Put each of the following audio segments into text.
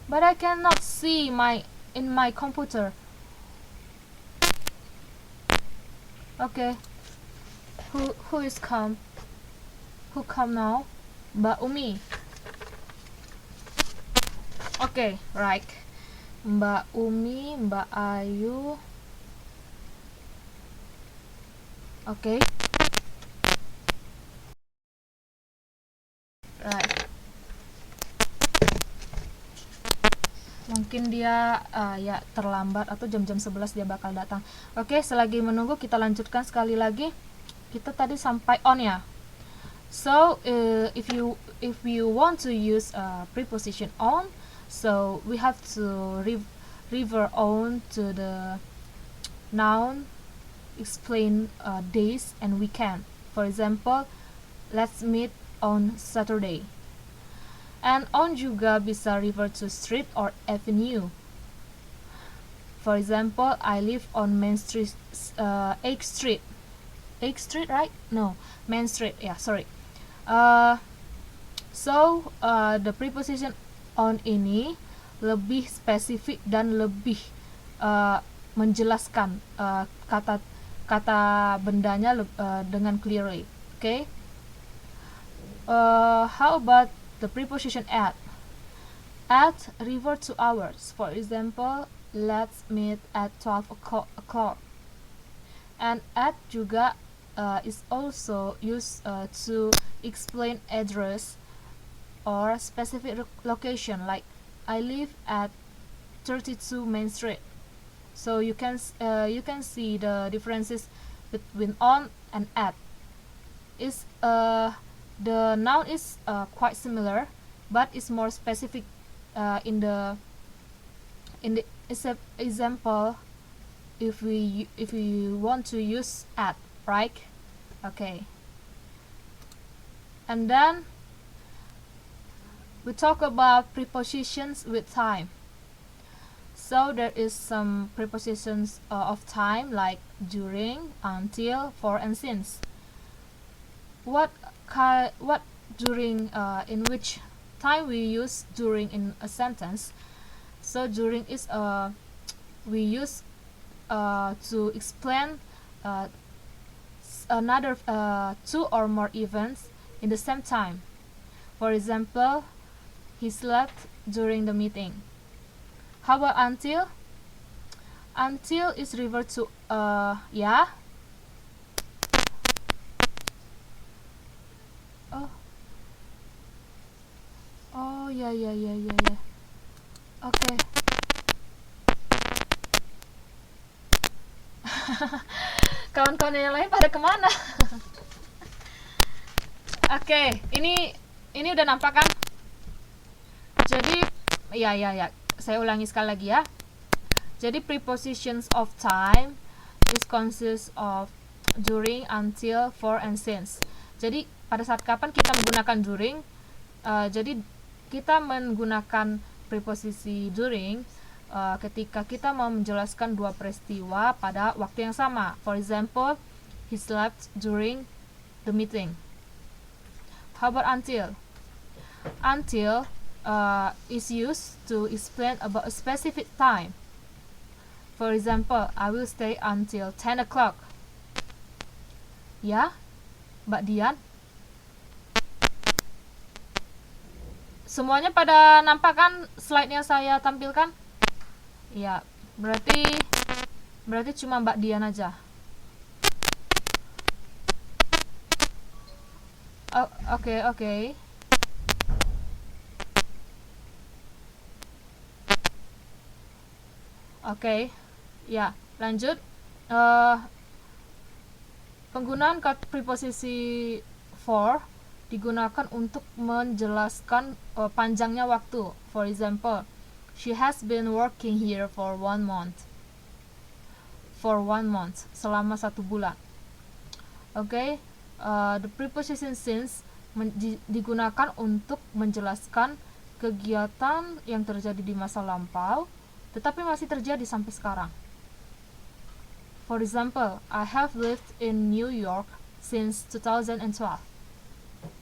But I cannot see in my computer. Okay. Who is come? Who come now? Mbak Umi. Okay, right. Mbak Umi, Mbak Ayu. Okay. Right. Mungkin dia ya terlambat atau jam-jam 11 dia bakal datang. Oke, selagi menunggu kita lanjutkan sekali lagi. Kita tadi sampai on ya. So if you want to use preposition on, so we have to refer on to the noun, explain days and weekend. For example, let's meet on Saturday. And on juga bisa refer to street or avenue. For example, I live on Main Street, Egg Street. Egg Street, right? No, Main Street. Yeah, sorry. So the preposition on ini lebih spesifik dan lebih menjelaskan kata bendanya dengan clearly. Okay. How about the preposition at? At refer to hours. For example, let's meet at 12 o'clock. And at juga is also used to explain address or specific location, like I live at 32 Main Street. So you can see the differences between on and at. Is the noun is quite similar, but it's more specific in the example if we want to use at, right? Okay. And then we talk about prepositions with time. So there is some prepositions of time like during, until, for, and since. What during in which time we use during in a sentence? So during is we use to explain another two or more events in the same time. For example, he slept during the meeting. How about until? Until is referred to yeah. Oh ya. Oke. Kawan-kawan yang lain pada kemana? Oke, ini udah nampak kan? Jadi ya. Saya ulangi sekali lagi ya. Jadi prepositions of time is consists of during, until, for, and since. Jadi pada saat kapan kita menggunakan during? Jadi kita menggunakan preposisi during ketika kita mau menjelaskan dua peristiwa pada waktu yang sama. For example, he slept during the meeting. How about until? Until is used to explain about a specific time. For example, I will stay until 10 o'clock. Ya, Mbak Dian? Semuanya pada nampak kan slide-nya saya tampilkan? Ya, berarti cuma Mbak Dian aja. Oke. Oke, ya lanjut. Penggunaan preposisi for digunakan untuk menjelaskan panjangnya waktu. For example, she has been working here for 1 month. Selama 1 bulan. Okay, the preposition since digunakan untuk menjelaskan kegiatan yang terjadi di masa lampau, tetapi masih terjadi sampai sekarang. For example, I have lived in New York since 2012.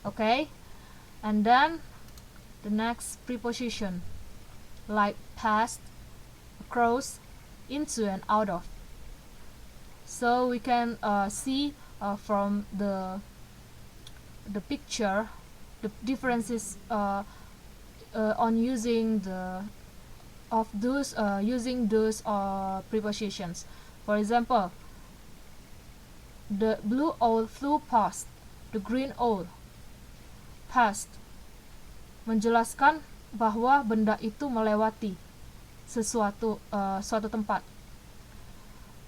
Okay, and then the next preposition. like past, across, into, and out of. So we can see from the picture the differences on using those prepositions. For example, the blue owl flew past, the green owl past, menjelaskan bahwa benda itu melewati suatu tempat.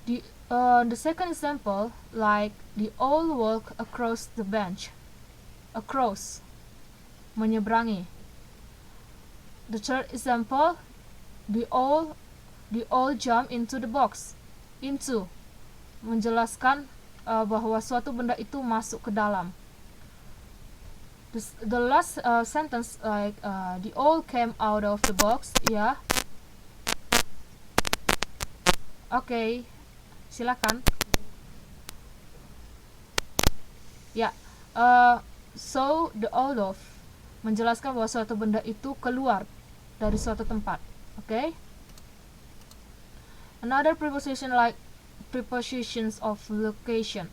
The second example, like the owl walk across the bench, across, menyeberangi. The third example, the owl jump into the box, into, menjelaskan bahwa suatu benda itu masuk ke dalam. The last sentence, like the owl came out of the box, ya. Oke, silakan. Ya, so the out of menjelaskan bahwa suatu benda itu keluar dari suatu tempat. Oke. Another preposition, like prepositions of location.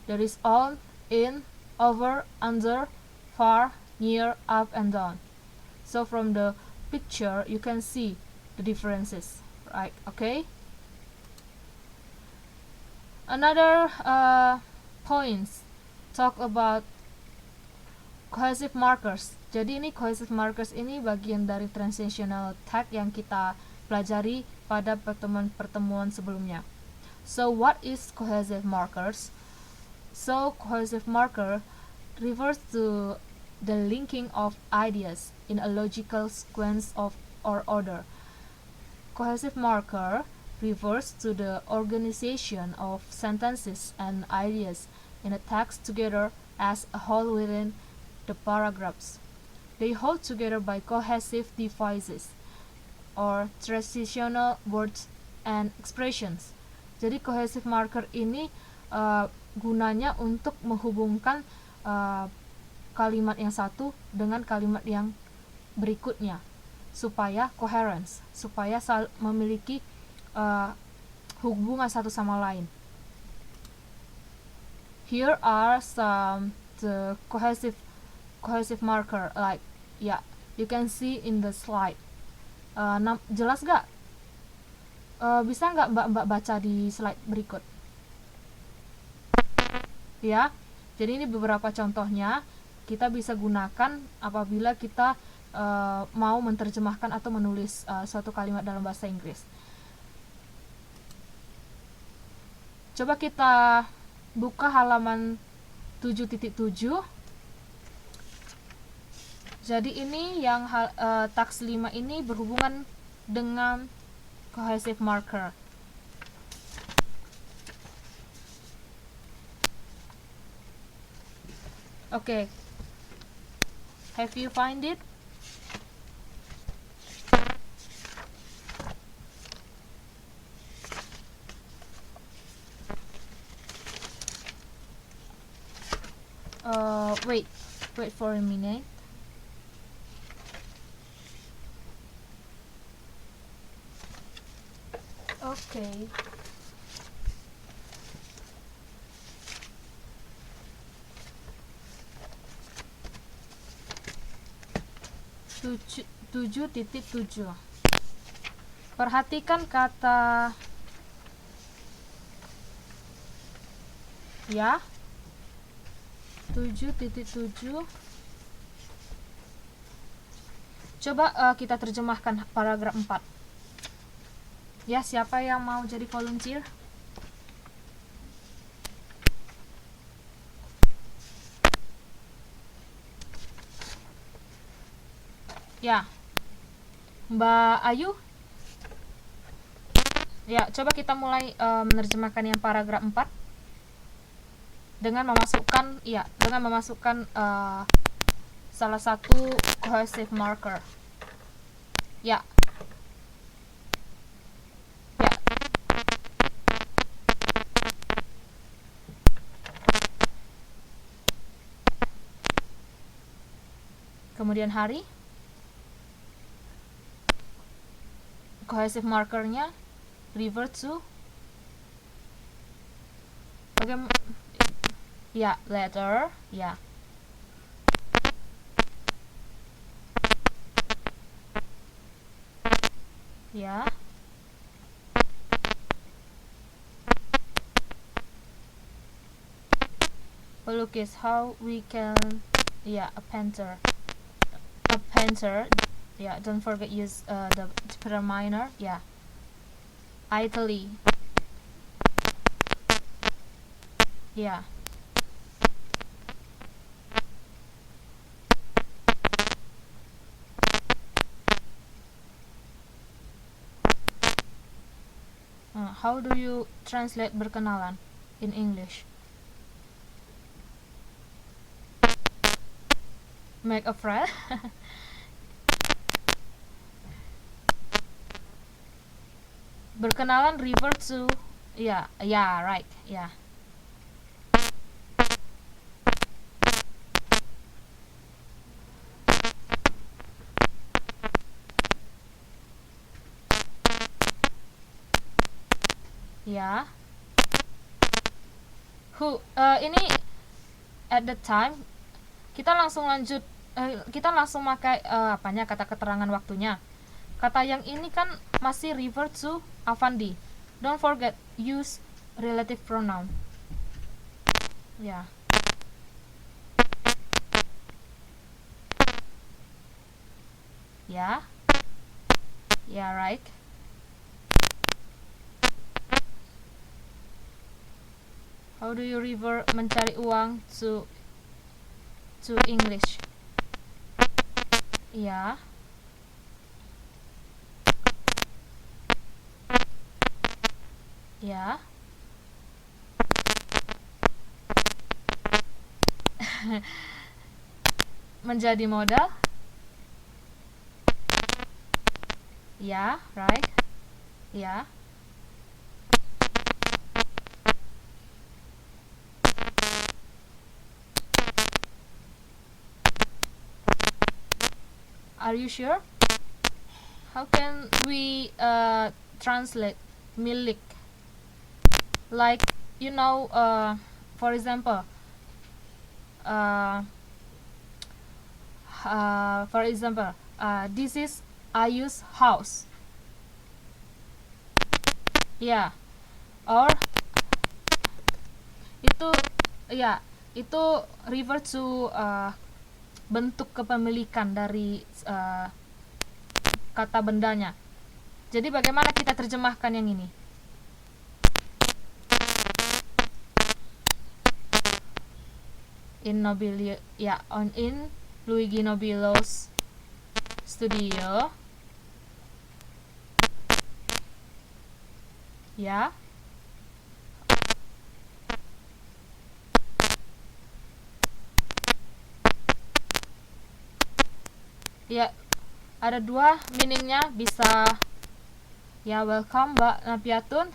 There is on, in, over, under, far, near, up, and down. So from the picture you can see the differences, right? Okay. Another points talk about cohesive markers. Jadi ini cohesive markers ini bagian dari transitional tag yang kita pelajari pada pertemuan sebelumnya. So what is cohesive markers? So cohesive marker refers to the linking of ideas in a logical sequence of or order. Cohesive marker refers to the organization of sentences and ideas in a text together as a whole within the paragraphs. They hold together by cohesive devices or transitional words and expressions. Jadi cohesive marker ini gunanya untuk menghubungkan kalimat yang satu dengan kalimat yang berikutnya supaya coherence, supaya memiliki hubungan satu sama lain. Here are some the cohesive marker, like you can see in the slide. Jelas gak? Bisa nggak mbak baca di slide berikut? Ya, jadi ini beberapa contohnya kita bisa gunakan apabila kita mau menerjemahkan atau menulis suatu kalimat dalam bahasa Inggris. Coba kita buka halaman 7.7. Jadi ini yang taks 5 ini berhubungan dengan cohesive marker. Okay. Have you find it? Wait for a minute. Okay. Tujuh titik 7. Perhatikan kata ya. 7.7. Coba kita terjemahkan paragraf 4. Ya, siapa yang mau jadi volunteer? Ya, Mbak Ayu. Ya, coba kita mulai menerjemahkan yang paragraf 4 dengan memasukkan salah satu cohesive marker. Ya. Kemudian hari. cohesive markernya revert to ya letter ya. Ya. Pelukis, how we can a painter. Yeah, don't forget use the determiner. Yeah. Italy. Yeah. How do you translate berkenalan in English? Make a friend. Berkenalan revert to right. Yeah. Ya. Ini at the time kita langsung lanjut, kita langsung pakai kata keterangan waktunya. Kata yang ini kan masih revert to Avandi. Don't forget use relative pronoun. Ya. Ya. Ya, right. How do you revert mencari uang to English? Ya. Ya. Menjadi modal. Ya, right. Ya. Are you sure? How can we translate milik? Like, for example, this is Ayu's house. Yeah. Or itu refer to bentuk kepemilikan dari kata bendanya. Jadi bagaimana kita terjemahkan yang ini? In Luigi Nobilo's studio. Ya. Ya, ada dua meaningnya, bisa ya. Welcome Mbak Napiatun.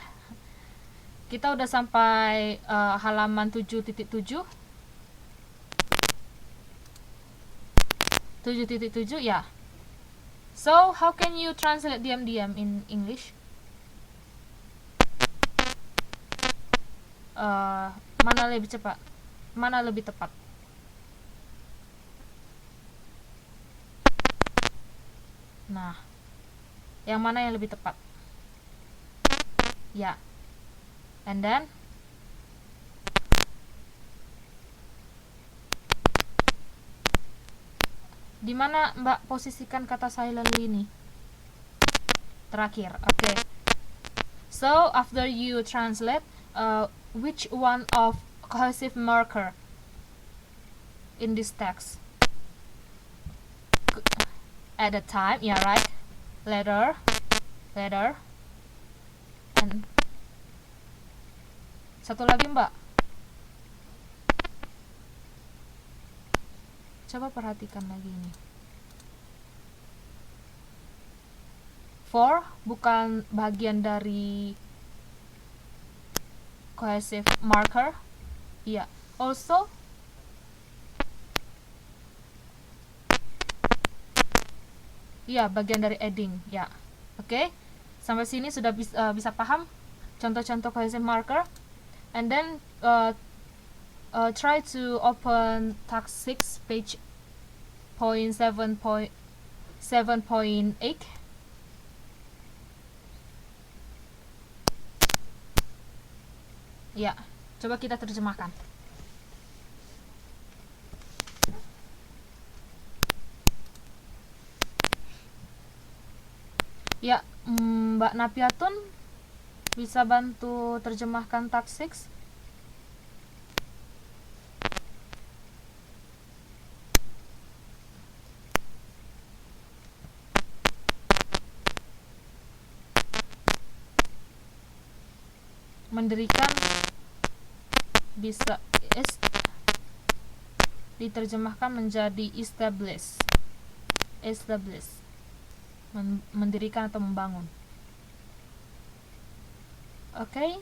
Kita udah sampai halaman 7.7. 7.7 ya. So, how can you translate diam-diam in English? Mana lebih cepat? Mana lebih tepat? Nah, yang mana yang lebih tepat? Ya. And then di mana Mbak posisikan kata silently ini? Terakhir. Okay. So, after you translate, which one of cohesive marker in this text? At the time, yeah, right. Letter, and satu lagi Mbak. Coba perhatikan lagi ini. For bukan bagian dari cohesive marker. Iya. Also bagian dari adding, ya. Oke. Sampai sini sudah bisa paham contoh-contoh cohesive marker. And then try to open task 6 page 7.8. Ya, coba kita terjemahkan. Ya, Mbak Napiatun bisa bantu terjemahkan task 6? Mendirikan bisa diterjemahkan menjadi establish, mendirikan atau membangun. Oke.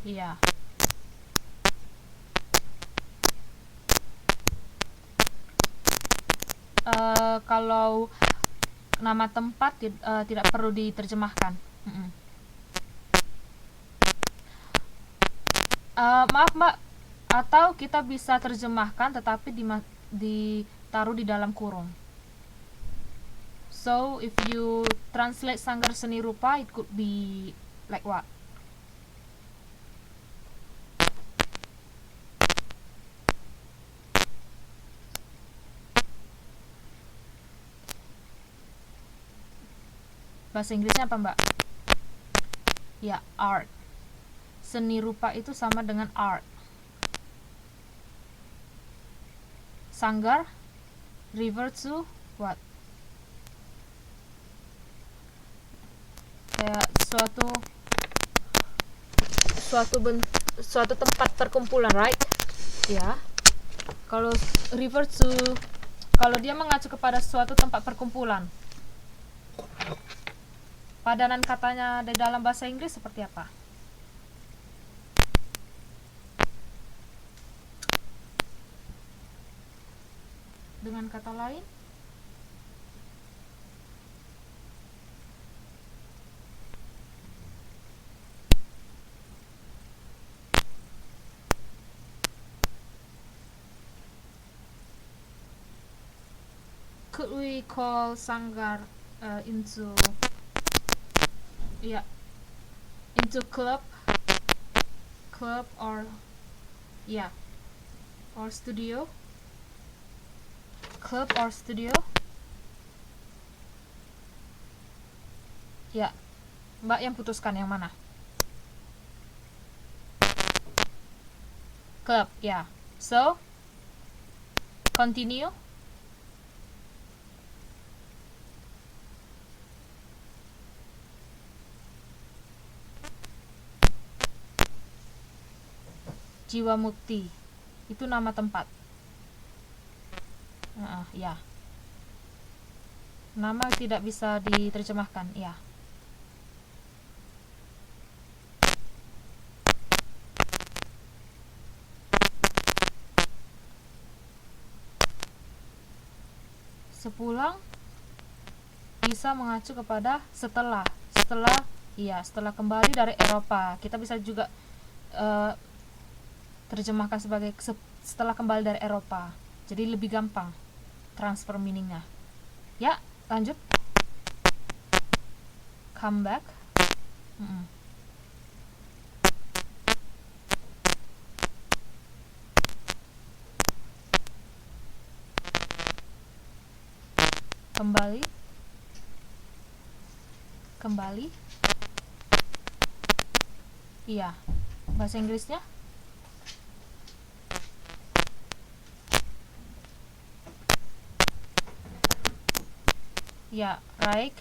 Iya. Kalau nama tempat tidak perlu diterjemahkan. Maaf Mbak, atau kita bisa terjemahkan tetapi ditaruh di dalam kurung. So if you translate Sanggar Seni Rupa, it could be like what? Bahasa Inggrisnya apa Mbak? Ya, art. Seni rupa itu sama dengan art. Sanggar refer to what? Kayak suatu tempat perkumpulan, right? Ya. Kalau refer to, kalau dia mengacu kepada suatu tempat perkumpulan, padanan katanya di dalam bahasa Inggris seperti apa? Dengan kata lain, could we call Sanggar into club or or studio? Club or studio? Ya, Mbak yang putuskan yang mana? Club, ya. So, continue. Jiwa Mukti itu nama tempat. Ya. Nama tidak bisa diterjemahkan, ya. Sepulang bisa mengacu kepada setelah kembali dari Eropa. Kita bisa juga terjemahkan sebagai setelah kembali dari Eropa. Jadi lebih gampang transfer meaningnya. Ya, lanjut. Come back. Kembali. Iya. Bahasa Inggrisnya? Ya, right.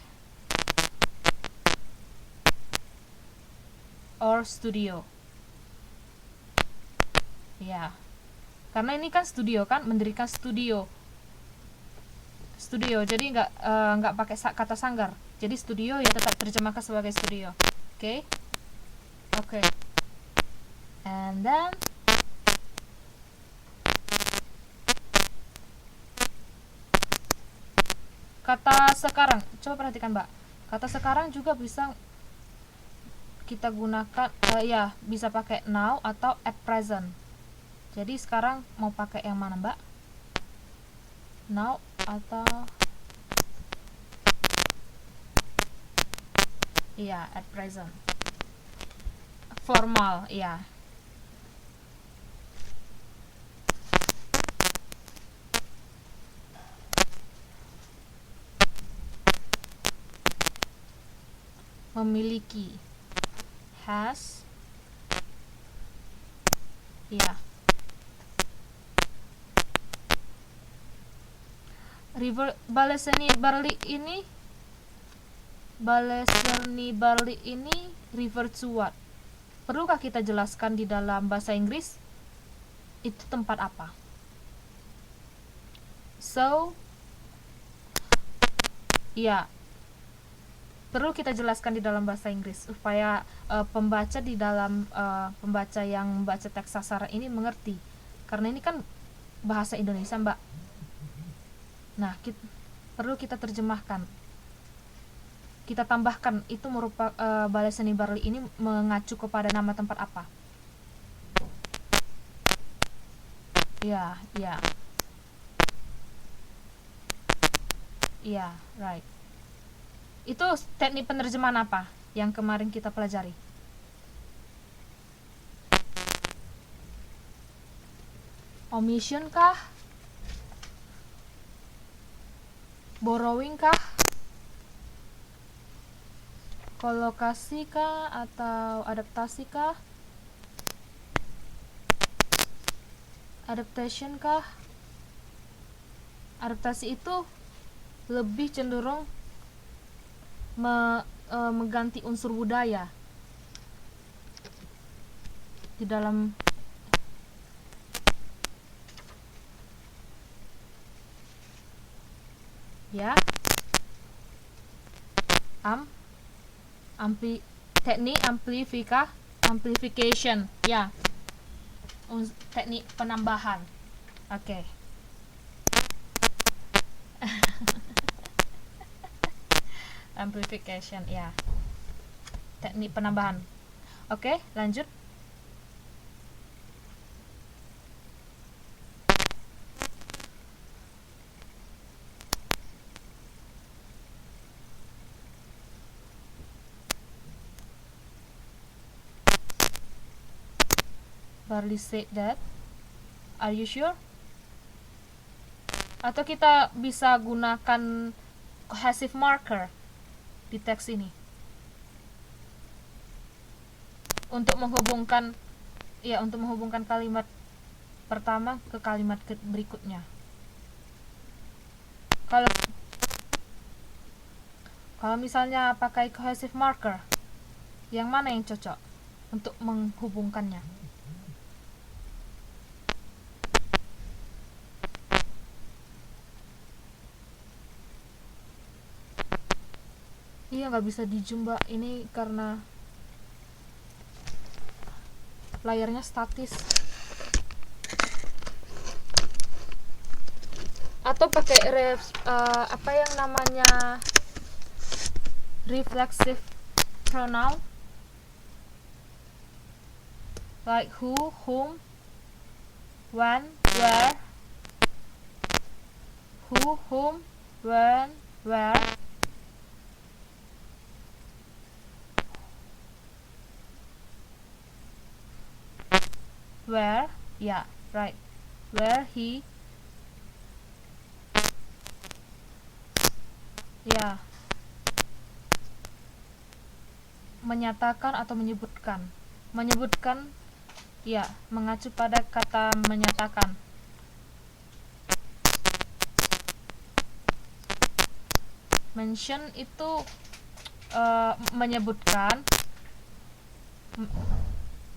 Or studio. Ya. Karena ini kan studio kan, mendirikan studio. Jadi nggak pakai kata sanggar. Jadi studio ya tetap terjemahkan sebagai studio. Oke. And then kata sekarang, coba perhatikan Mbak, kata sekarang juga bisa kita gunakan ya, bisa pakai now atau at present. Jadi sekarang mau pakai yang mana Mbak? Now atau iya, at present. Formal, iya. Memiliki, has, iya. Balesni Barli ini refer to what? Perlukah kita jelaskan di dalam bahasa Inggris? Itu tempat apa? So, ya, perlu kita jelaskan di dalam bahasa Inggris supaya pembaca di dalam pembaca yang membaca teks sasaran ini mengerti. Karena ini kan bahasa Indonesia, Mbak. Nah, perlu kita terjemahkan. Kita tambahkan itu merupakan Balesni Barli ini mengacu kepada nama tempat apa? Ya, ya. Ya, right. Itu teknik penerjemahan apa yang kemarin kita pelajari? Omission kah? Borrowing kah? Kolokasi kah atau adaptasi kah? Adaptation kah? Adaptasi itu lebih cenderung mengganti unsur budaya di dalam ya teknik amplification ya, teknik penambahan. Oke. Amplification ya, teknik penambahan. Oke, lanjut. Barley said that. Are you sure? Atau kita bisa gunakan cohesive marker di teks ini untuk menghubungkan kalimat pertama ke kalimat berikutnya. Kalau misalnya pakai cohesive marker, yang mana yang cocok untuk menghubungkannya? Iya, nggak bisa di zoom Mbak, ini karena layarnya statis. Atau pakai apa yang namanya reflexive pronoun, like who, whom, when, where. Who, whom, when, where. Where, yeah, right. Where he, ya, menyatakan atau menyebutkan, ya, mengacu pada kata menyatakan. Mention itu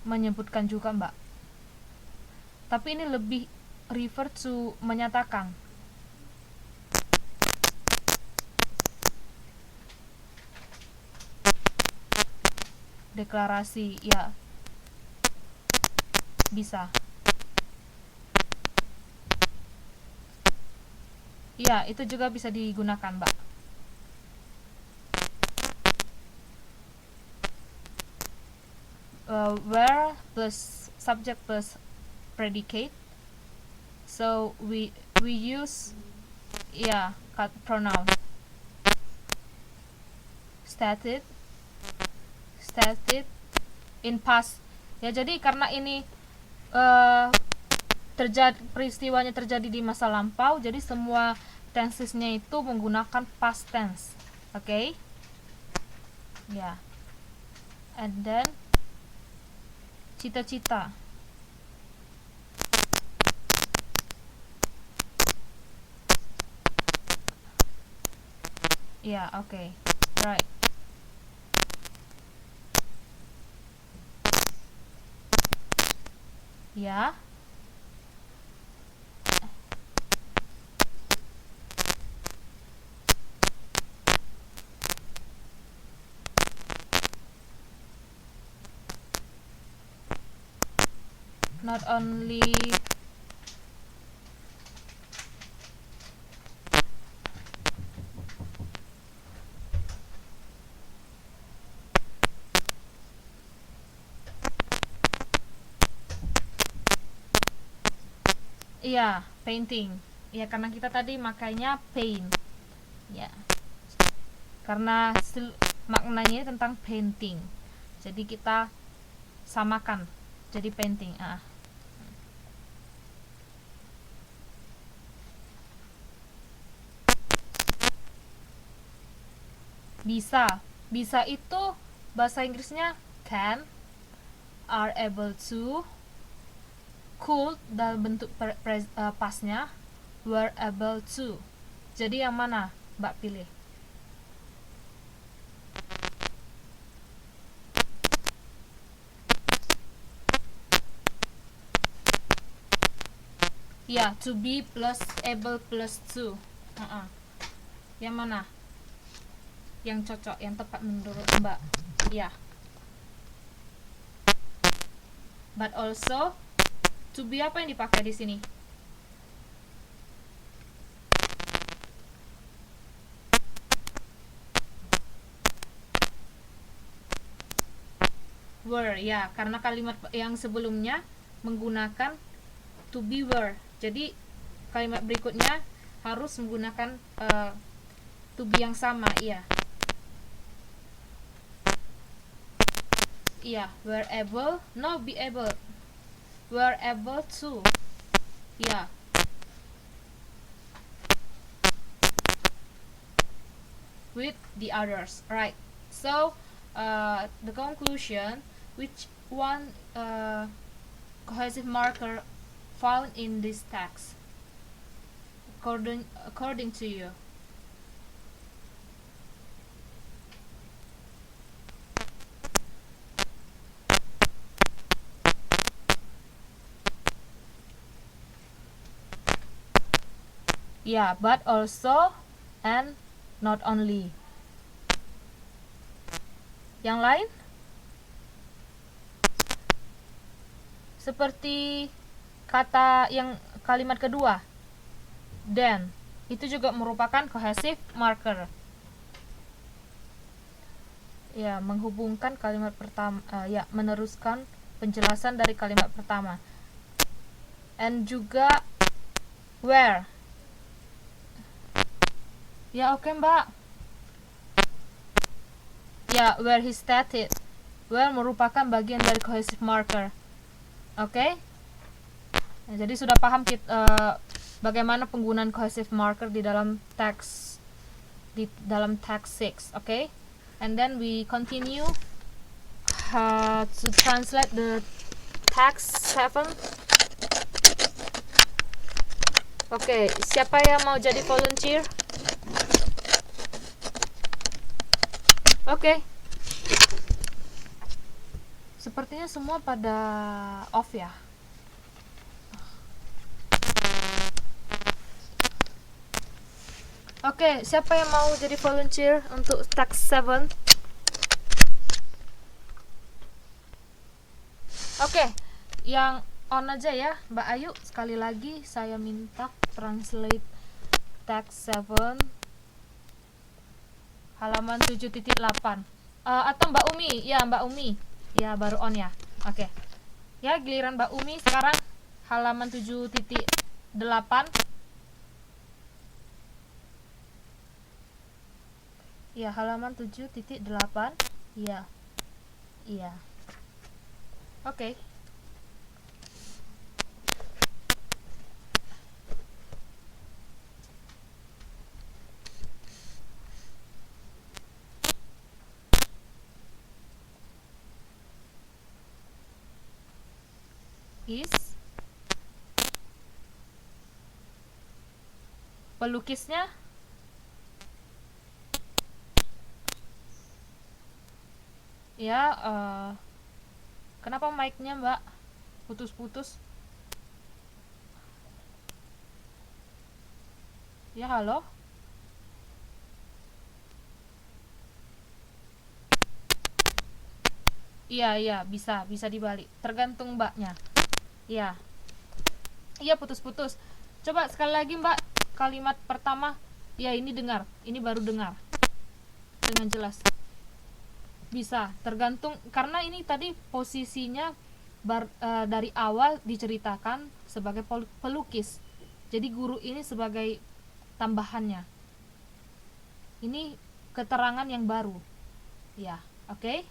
menyebutkan juga Mbak, tapi ini lebih refer to menyatakan. Deklarasi, ya, bisa. Ya, itu juga bisa digunakan Mbak. where plus subject plus predicate. So we use pronoun stated in past. Ya, jadi karena ini peristiwanya terjadi di masa lampau, jadi semua tensesnya itu menggunakan past tense. Okay? Ya. And then cita-cita. Yeah, okay. Right. Yeah. Not only painting. Ya, karena kita tadi makanya paint. Ya. Karena maknanya tentang painting. Jadi kita samakan jadi painting. Bisa itu bahasa Inggrisnya can, are able to, could dalam bentuk pastnya, were able to. Jadi yang mana Mbak pilih? Ya, to be plus able plus to. Yang mana yang cocok, yang tepat menurut Mbak? Ya. But also to be apa yang dipakai di sini? Were, ya, karena kalimat yang sebelumnya menggunakan to be were. Jadi kalimat berikutnya harus menggunakan to be yang sama, iya. Iya, were able, no, be able. Were able to. Yeah. With the others, right? So the conclusion, which one cohesive marker found in this text according to you? Yeah, but also and not only. Yang lain? Seperti kata yang kalimat kedua, then, itu juga merupakan cohesive marker. Ya, menghubungkan kalimat pertama, meneruskan penjelasan dari kalimat pertama. And juga where. Ya, oke, Mbak. Ya, where he stated. Where merupakan bagian dari cohesive marker. Oke? Nah, jadi sudah paham bagaimana penggunaan cohesive marker di dalam text 6, oke? And then we continue to translate the text 7. Oke, siapa yang mau jadi volunteer? Oke. Sepertinya semua pada off ya. Oke, siapa yang mau jadi volunteer untuk text 7? Oke, yang on aja ya, Mbak Ayu. Sekali lagi saya minta translate text 7 halaman 7.8. Atau Mbak Umi? Ya, Mbak Umi. Ya, baru on ya. Oke. Ya, giliran Mbak Umi sekarang halaman 7.8. Ya, halaman 7.8. Iya. Iya. Oke. Is pelukisnya ya, kenapa mic-nya Mbak putus-putus? Ya, halo. Iya, bisa dibalik, tergantung Mbaknya. Iya. Iya, putus-putus. Coba sekali lagi Mbak, kalimat pertama. Ya, ini dengar, ini baru dengar dengan jelas. Bisa, tergantung, karena ini tadi posisinya dari awal diceritakan sebagai pelukis. Jadi guru ini sebagai tambahannya. Ini keterangan yang baru. Ya, oke.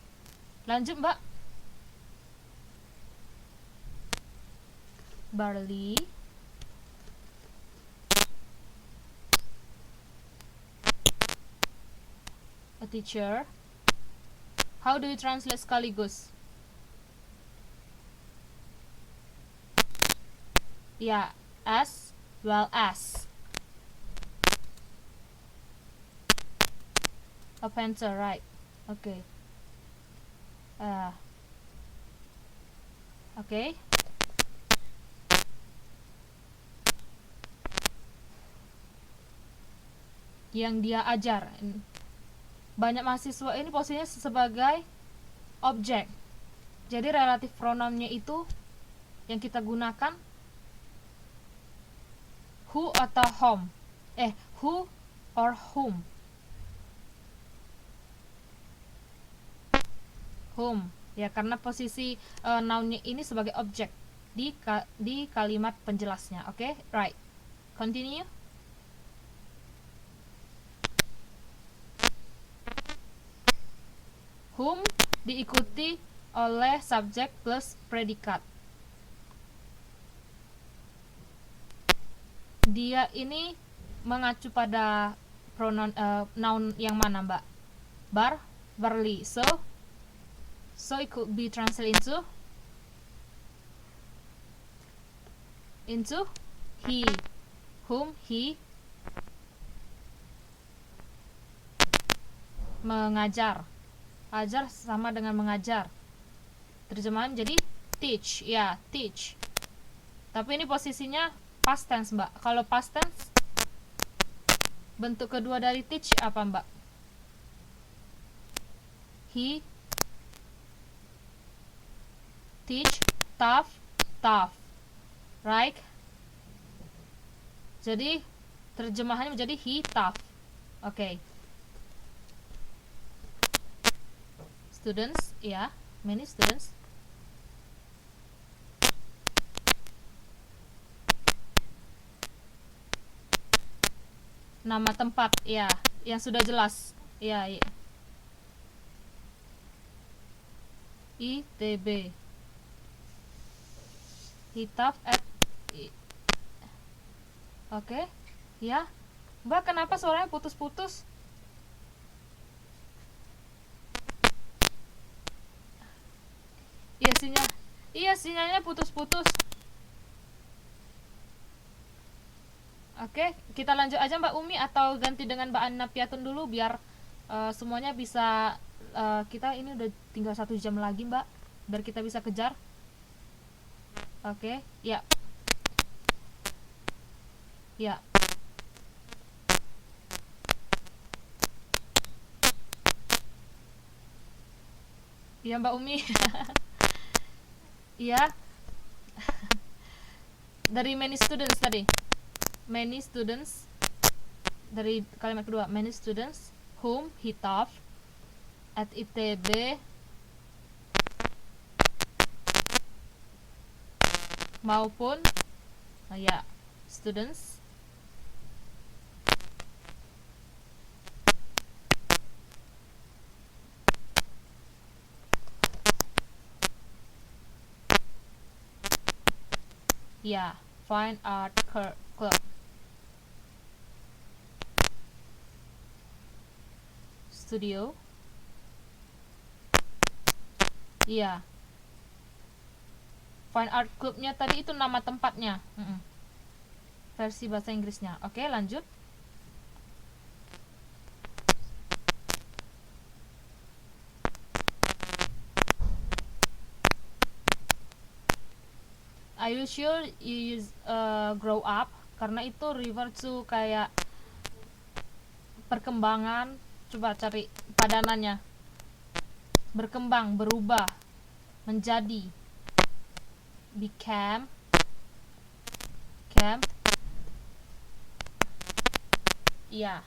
Lanjut Mbak. Barley a teacher. How do you translate sekaligus? Ya, as well as a painter, right? Okay. Okay. Yang dia ajar. Banyak mahasiswa ini posisinya sebagai objek. Jadi relatif pronounnya itu yang kita gunakan who atau whom. Who or whom. Whom. Ya, karena posisi nounnya ini sebagai objek di kalimat penjelasnya. Oke, right. Continue. Whom diikuti oleh subjek plus predikat. Dia ini mengacu pada pronoun noun yang mana Mbak? Barley. So it could be translated into he, whom he mengajar. Ajar sama dengan mengajar. Terjemahan jadi teach, ya, teach. Tapi ini posisinya past tense Mbak. Kalau past tense, bentuk kedua dari teach apa Mbak? He teach, taught, right? Jadi terjemahannya menjadi he taught. Oke. Students, ya, many students. Nama tempat, ya, yang sudah jelas, ya. ITB. He taught at Oke, ya. Mbak, kenapa suaranya putus-putus? Sinyalnya putus-putus. Oke, kita lanjut aja Mbak Umi atau ganti dengan Mbak Anna Piatun dulu biar semuanya bisa kita ini udah tinggal 1 jam lagi Mbak, biar kita bisa kejar. Oke, ya. Ya. Iya Mbak Umi. Iya. Dari many students tadi. Many students. Dari kalimat kedua, many students whom he taught at ITB maupun ya students. Ya, fine art club, studio. Iya, fine art clubnya tadi itu nama tempatnya. Versi bahasa Inggrisnya. Oke, lanjut. Are you sure you use grow up? Karena itu refer to kayak perkembangan. Coba cari padanannya. Berkembang, berubah, menjadi. Became, came. Iya.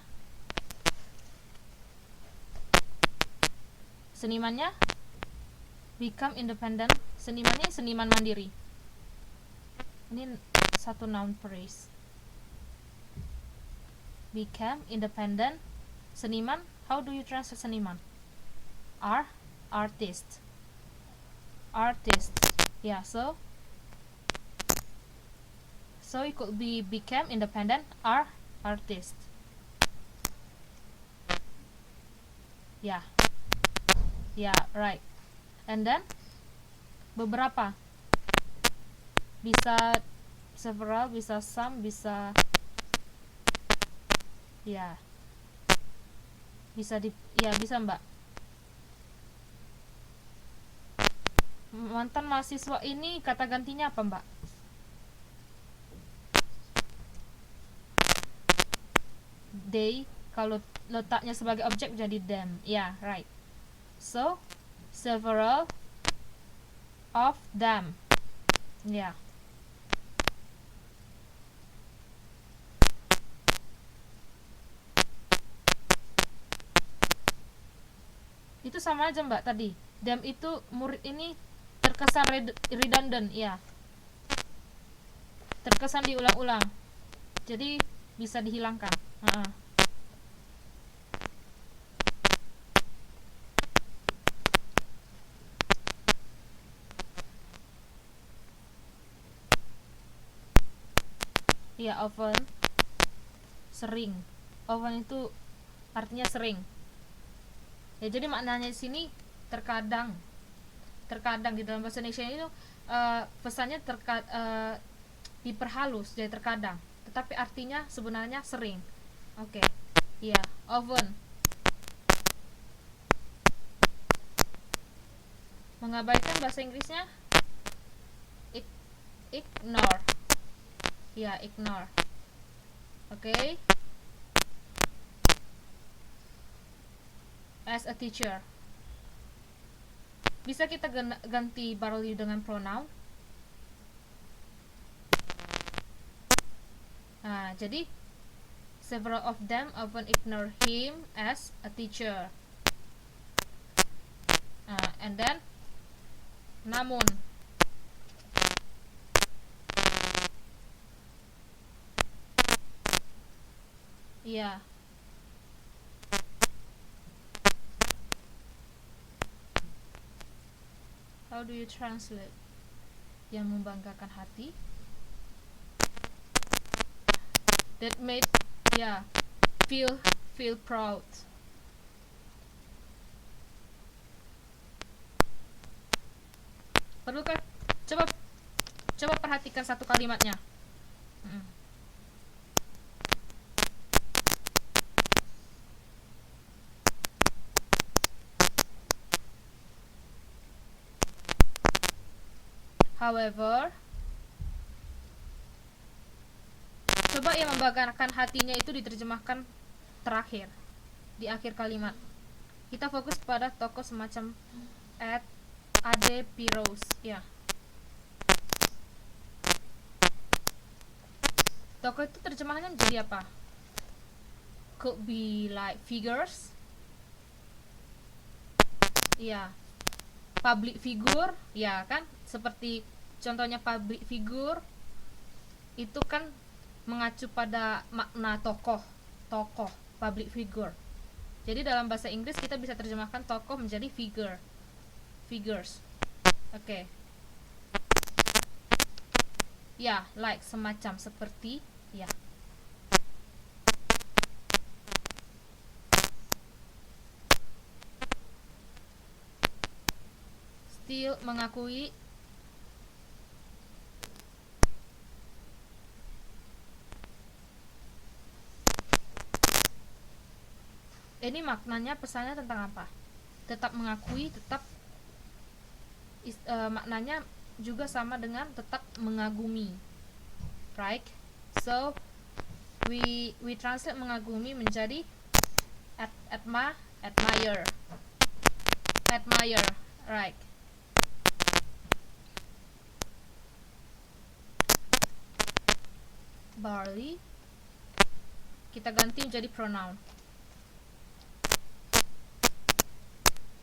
Senimannya become independent. Senimannya seniman mandiri. Ini satu noun phrase. Become independent. Seniman, how do you translate seniman? Artist. Artist. Yeah, so it could be become independent artist. Yeah. Yeah, right. And then beberapa. Bisa several, bisa some, bisa ya. Bisa bisa, Mbak. Mantan mahasiswa ini kata gantinya apa, Mbak? They, kalau letaknya sebagai objek jadi them. Ya, right. So, several of them. Ya. Itu sama aja, Mbak, tadi. Them itu murid ini terkesan redundant, ya. Terkesan diulang-ulang. Jadi bisa dihilangkan. Ya, often, sering. Often itu artinya sering. Ya, jadi maknanya di sini terkadang di dalam bahasa Indonesia itu pesannya diperhalus jadi terkadang, tetapi artinya sebenarnya sering. Oke. Iya, often. Mengabaikan bahasa Inggrisnya ignore. Ya, ignore. Oke. As a teacher. Bisa kita ganti barely dengan pronoun. Nah, jadi several of them often ignore him as a teacher. And then namun. Iya. How do you translate? Yang membanggakan hati. That made feel proud. Perlukah coba perhatikan satu kalimatnya. However, coba yang membanggakan hatinya itu diterjemahkan terakhir, di akhir kalimat. Kita fokus pada tokoh semacam Ade Pirous, ya. Tokoh itu terjemahannya menjadi apa? Could be like figures, ya. Public figure, ya kan? Seperti contohnya public figure itu kan mengacu pada makna tokoh public figure. Jadi dalam bahasa Inggris kita bisa terjemahkan tokoh menjadi figures. Oke. Ya, like semacam seperti ya. Still mengakui. Ini maknanya, pesannya tentang apa? Tetap mengakui, tetap maknanya juga sama dengan tetap mengagumi, right? So we translate mengagumi menjadi admire, right? Barley kita ganti menjadi pronoun.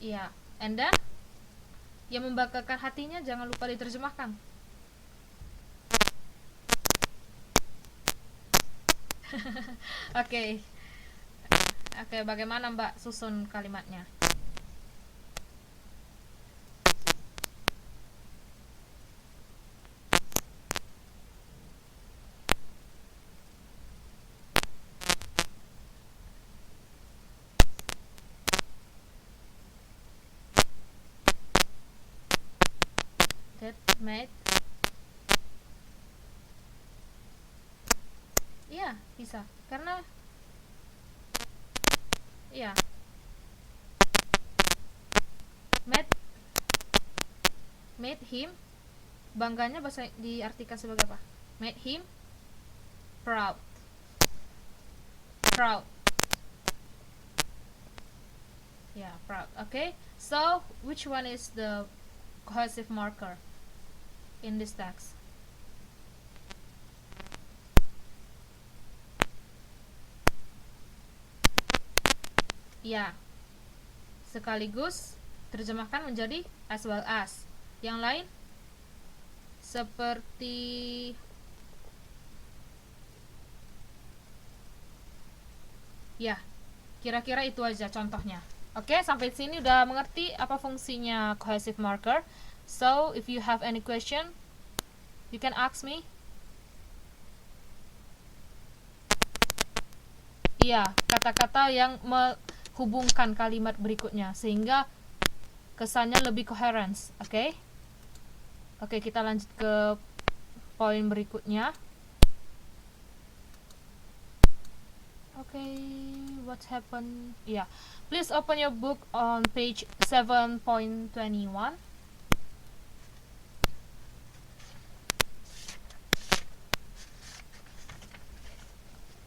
Iya, and then yang membanggakan hatinya jangan lupa diterjemahkan. Oke, bagaimana Mbak susun kalimatnya? Made. Iya, bisa. Karena iya. Made him, bangganya bahasa diartikan sebagai apa? Made him proud. Yeah, proud. Okay. So, which one is the cohesive marker in this text? Ya, sekaligus terjemahkan menjadi as well as. Yang lain seperti ya, kira-kira itu aja contohnya. Oke, sampai sini udah mengerti apa fungsinya cohesive marker. So, if you have any question, you can ask me. Iya, kata-kata yang menghubungkan kalimat berikutnya sehingga kesannya lebih coherence. Oke, kita lanjut ke poin berikutnya. What happened? Yeah, please open your book on page 7.21.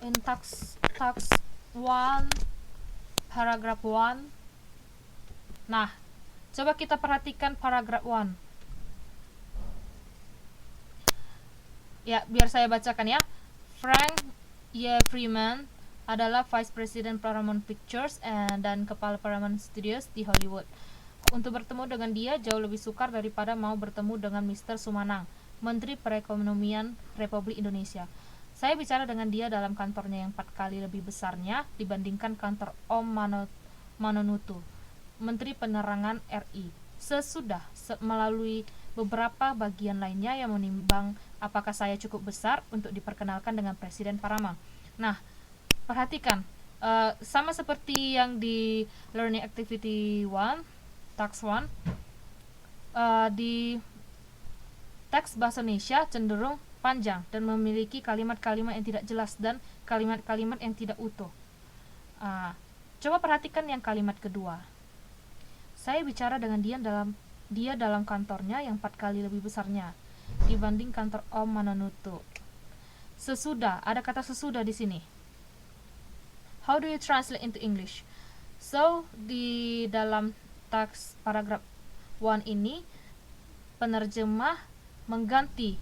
In tax 1, paragraph 1. Nah, coba kita perhatikan paragraph 1. Ya, biar saya bacakan ya. Frank Y. Freeman adalah Vice President Paramount Pictures dan Kepala Paramount Studios di Hollywood. Untuk bertemu dengan dia jauh lebih sukar daripada mau bertemu dengan Mr. Sumanang, Menteri Perekonomian Republik Indonesia. Saya bicara dengan dia dalam kantornya yang 4 kali lebih besarnya dibandingkan kantor Om Manonutu, Menteri Penerangan RI. Sesudah melalui beberapa bagian lainnya yang menimbang apakah saya cukup besar untuk diperkenalkan dengan Presiden Paramount. Nah, perhatikan, sama seperti yang di Learning Activity 1, Task 1, di teks bahasa Indonesia cenderung panjang dan memiliki kalimat-kalimat yang tidak jelas dan kalimat-kalimat yang tidak utuh. Coba perhatikan yang kalimat kedua. Saya bicara dengan dia dalam kantornya yang 4 kali lebih besarnya dibanding kantor Om Manonutu. Sesudah, ada kata sesudah di sini. How do you translate into English? So, di dalam teks paragraf 1 ini, penerjemah mengganti